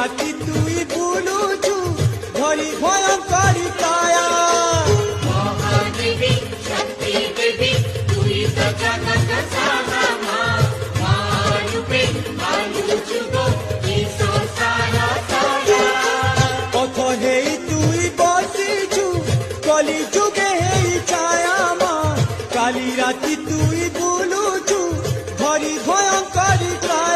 রাতি তুই বুলুছু ধরি ভয়ঙ্করী কায়া মহাদেবী শক্তি দেবী তুই তো জগৎ সারা মা মা রূপে আলুছু গো এই সংসার সারা পথ হেই তুই বসিছু কলি যুগে হেই ছায়া মা কালি রাতি তুই বুলুছু ধরি ভয়ঙ্করী কায়া